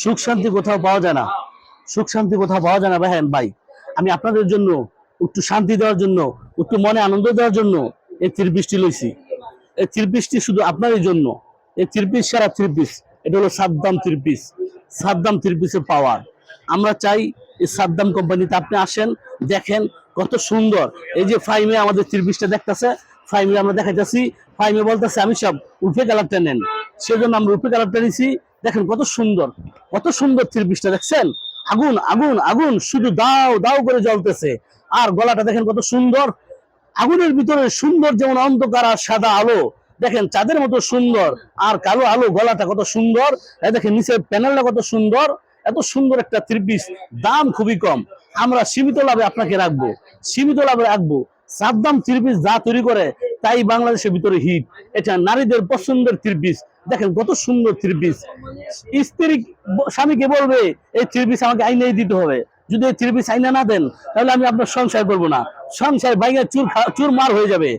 সুখ শান্তি কোথাও পাওয়া যায় না, সুখ শান্তি কোথাও পাওয়া যায় না ভাই। আমি আপনাদের জন্য একটু শান্তি দেওয়ার জন্য, একটু মনে আনন্দ দেওয়ার জন্য এই ত্রিপিসটি লইছি। এই ত্রিপিসটি শুধু আপনারই জন্য। এই ত্রিপিস সারা ত্রিপিস, এটা হলো সাদ্দাম ত্রিপিস। সাদ্দাম ত্রিপিসের পাওয়ার আমরা চাই। এই সাদ্দাম কোম্পানিতে আপনি আসেন, দেখেন কত সুন্দর। এই যে ফাইমে আমাদের ত্রিপিসটা দেখতেছে, ফাইমে আমরা দেখাইতেছি, ফাইমে বলতেছে আমি সব রূপে কালারটা নেন, সেজন্য আমরা রূপে কালারটা নিছি। দেখেন কত সুন্দর, কত সুন্দর ত্রিপিসটা দেখছেন। আগুন আগুন আগুন শুধু দাও দাও করে জ্বলতেছে। আর গলাটা দেখেন কত সুন্দর, আগুনের ভিতরে সুন্দর যেমন অন্ধকার আর সাদা আলো, দেখেন চাঁদের মতো সুন্দর আর কালো আলো। গলাটা কত সুন্দর, দেখেন নিচের প্যানেলটা কত সুন্দর। এত সুন্দর একটা ত্রিপিস, দাম খুবই কম। আমরা সীমিত লাভে আপনাকে রাখবো, সীমিত লাভে রাখবো। সাদ্দাম ত্রিপিস যা তৈরি করে তাই বাংলাদেশের ভিতরে হিট। এটা নারীদের পছন্দের ত্রিপিস। দেখেন কত সুন্দর ত্রিপিস। স্ত্রী স্বামীকে বলবে এই ত্রিপিস আমাকে আইনে দিতে হবে। যদি এই ত্রিপিস আইনা না দেন তাহলে আমি আপনার সংসার করবো না, সংসার ভাইয়া চুরমার হয়ে যাবে।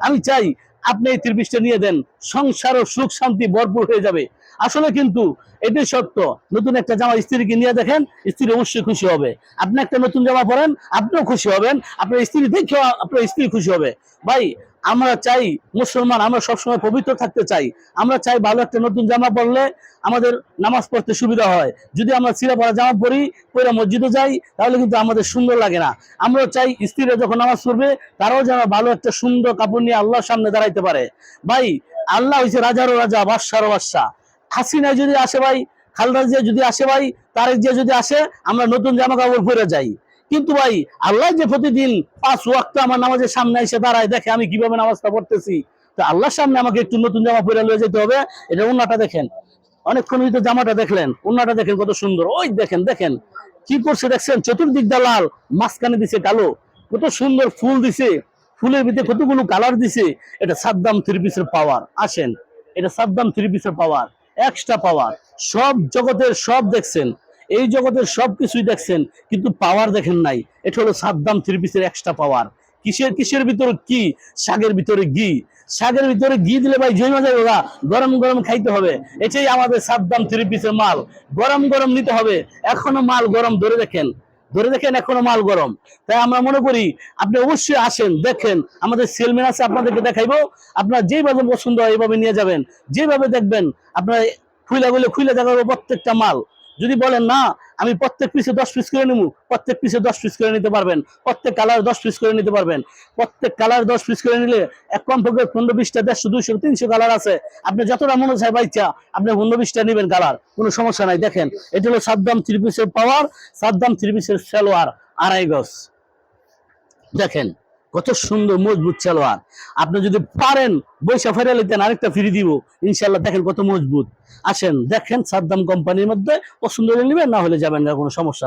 আমি চাই আপনি এই ত্রিপিসটা নিয়ে দেন, সংসার ও সুখ শান্তি ভরপুর হয়ে যাবে। আসলে কিন্তু এটাই সত্য। নতুন একটা জামা স্ত্রীকে নিয়ে দেখেন, স্ত্রী অবশ্যই খুশি হবে। আপনি একটা নতুন জামা পরেন, আপনিও খুশি হবেন, আপনার স্ত্রী দেখেও আপনার স্ত্রী খুশি হবে। ভাই আমরা চাই মুসলমান, আমরা সবসময় পবিত্র থাকতে চাই। আমরা চাই ভালো একটা নতুন জামা পরলে আমাদের নামাজ পড়তে সুবিধা হয়। যদি আমরা ছিঁড়া পড়া জামা পরি, পরে মসজিদে যাই, তাহলে কিন্তু আমাদের সুন্দর লাগে না। আমরা চাই স্ত্রীরা যখন নামাজ পড়বে তারাও যেন ভালো একটা সুন্দর কাপড় নিয়ে আল্লাহর সামনে দাঁড়াইতে পারে। ভাই আল্লাহ হচ্ছে রাজারও রাজা, বাদশারও বাদশা। হাসিনা যদি আসে ভাই, খালেদা জিয়া যদি আসে ভাই, তারেক জিয়া যদি আসে, আমরা নতুন জামা কাপড় পরে যাই। কিন্তু ভাই আল্লাহ যে প্রতিদিন 5 ওয়াক্ত আমার নামাজের সামনে এসে দাঁড়ায়, দেখে আমি কিভাবে নামাজটা পড়তেছি, তো আল্লাহর সামনে আমাকে একটু নতুন জামা পরে লয়ে যেতে হবে। এটা ওন্নাটা দেখেন, অনেকক্ষণ হইতে জামাটা দেখলেন, ওন্নাটা দেখেন কত সুন্দর। ওই দেখেন দেখেন কি করছে দেখছেন, চতুর্দিক দা লাল, মাঝখানে দিছে কালো, কত সুন্দর ফুল দিছে, ফুলের ভিতরে কতগুলো কালার দিছে। এটা সাদ্দাম থ্রি-পিসের পাওয়ার। আসেন, এটা সাদ্দাম থ্রি-পিসের পাওয়ার, এক্সট্রা পাওয়ার। সব জগতের সব দেখছেন, এই জগতের সব কিছুই দেখছেন, কিন্তু পাওয়ার দেখেন নাই। এটা হলো সাদ্দাম থ্রি-পিসের এক্সট্রা পাওয়ার। কিসের কিসের ভিতরে কি? শাকের ভিতরে ঘি। শাকের ভিতরে ঘি দিলে ভাই জমে যাবে, ওরা গরম গরম খাইতে হবে। এটাই আমাদের সাদ্দাম থ্রি-পিসের মাল। গরম গরম নিতে হবে, এখনো মাল গরম। ধরে দেখেন, ধরে দেখেন, এখনো মাল গরম। তাই আমরা মনে করি আপনি অবশ্যই আসেন, দেখেন। আমাদের সেলম্যান আছে, আপনাদেরকে দেখাইবো। আপনার যেভাবে পছন্দ হয় এইভাবে নিয়ে যাবেন, যেভাবে দেখবেন। আপনার খুইলা দেখাবো প্রত্যেকটা মাল। যদি বলেন না আমি প্রত্যেক পিসে 10 পিস করে নেবো, প্রত্যেক পিসে 10 পিস করে নিতে পারবেন। প্রত্যেক কালার 10 পিস করে নিতে পারবেন। প্রত্যেক কালার 10 পিস করে নিলে এক কমপক্ষে 15-20টা, 150, 200, 300 কালার আছে। আপনি যতটা মনে চায় বাইচা আপনি 15-20টা নেবেন কালার, কোনো সমস্যা নাই। দেখেন এটা হলো সাদ্দাম থ্রি-পিসের পাওয়ার, সাদ্দাম থ্রি-পিসের সালোয়ার 2.5 গজ। দেখেন কত সুন্দর মজবুত সালোয়ার। আপনি যদি পারেন বৈশা ফেরে লিতেন, আরেকটা ফ্রি দিব ইনশাল্লাহ। দেখেন কত মজবুত। আসেন দেখেন, সাদ্দাম কোম্পানির মধ্যে পছন্দ হলে নেবেন, না হলে যাবেন না, কোনো সমস্যা নাই।